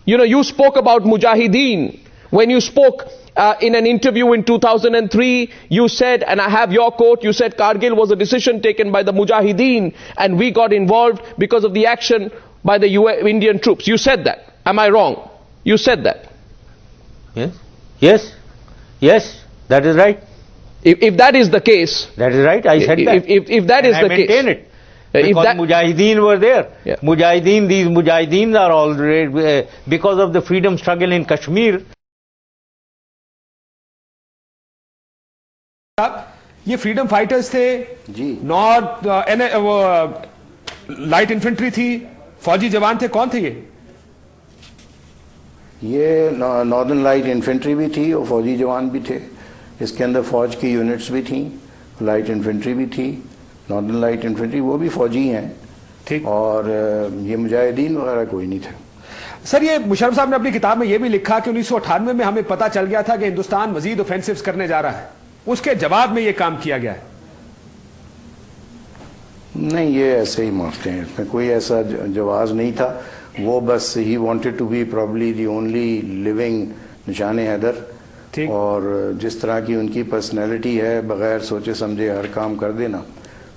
You know, you spoke about Mujahideen. When you spoke in an interview in 2003, you said, and I have your quote, you said Kargil was a decision taken by the Mujahideen and we got involved because of the action by the Indian troops. You said that. Am I wrong? You said that. Yes. Yes. Yes. That is right. If that is the case. That is right. I said that. If that is the case. I maintain it. Because Mujahideen were there. Yeah. These Mujahideens are already, because of the freedom struggle in Kashmir. یہ freedom fighters تھے جی north light infantry تھی فوجی جوان تھے کون تھے یہ northern light infantry بھی تھی اور فوجی جوان بھی تھے اس کے اندر فوج کی یونٹس بھی تھیں لائٹ انفنٹری بھی تھی ناردرن لائٹ انفنٹری وہ بھی فوجی ہیں ٹھیک اور یہ مجاہدین وغیرہ کوئی نہیں تھے سر یہ مشرف صاحب نے اپنی کتاب میں یہ بھی لکھا کہ 1998 میں ہمیں پتا چل گیا تھا کہ ہندوستان مزید اوفینسیوز کرنے جا رہا ہے اس کے جواب میں یہ کام کیا گیا ہے نہیں یہ ایسے ہی مانگتے ہیں اس میں کوئی ایسا جواز نہیں تھا وہ بس ہی wanted to be probably the only living Nishan Haider اور جس طرح کی ان کی پرسنالٹی ہے بغیر سوچے سمجھے ہر کام کر دینا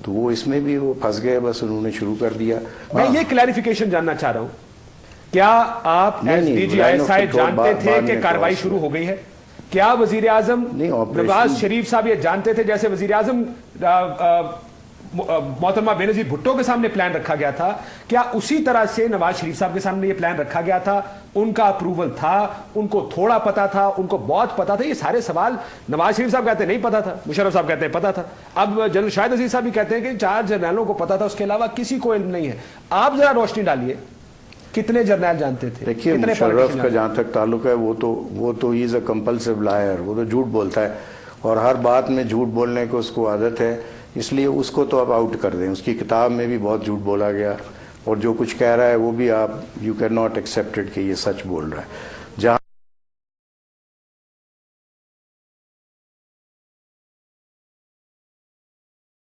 تو وہ اس میں بھی وہ پھنس گئے بس انہوں نے شروع کر دیا میں یہ کلیریفیکیشن جاننا چاہ رہا ہوں کیا آپ S D G I S I جانتے تھے کہ کارروائی شروع ہو گئی ہے کیا وزیر اعظم نواز شریف صاحب یہ جانتے تھے جیسے وزیر اعظم محترمہ بے نظیر بھٹو کے سامنے پلان رکھا گیا تھا کیا اسی طرح سے نواز شریف صاحب کے سامنے یہ پلان رکھا گیا تھا ان کا اپروول تھا ان کو تھوڑا پتا تھا ان کو بہت پتا تھا یہ سارے سوال نواز شریف صاحب کہتے ہیں نہیں پتا تھا مشرف صاحب کہتے ہیں پتا تھا اب جنرل شاہد عزیز صاحب بھی کہتے ہیں کہ 4 جرنیلوں کو پتا تھا اس کے علاوہ کسی کو علم نہیں ہے آپ ذرا روشنی ڈالیے کتنے جرنیل جانتے تھے دیکھیے مشرف کا جہاں تک تعلق ہے وہ تو ہی از اے کمپلسو لائر وہ تو جھوٹ بولتا ہے اور ہر بات میں جھوٹ بولنے کو اس کو عادت ہے اس لیے اس کو تو آپ آؤٹ کر دیں اس کی کتاب میں بھی بہت جھوٹ بولا گیا اور جو کچھ کہہ رہا ہے وہ بھی آپ یو کین ناٹ ایکسیپٹڈ کہ یہ سچ بول رہا ہے جہاں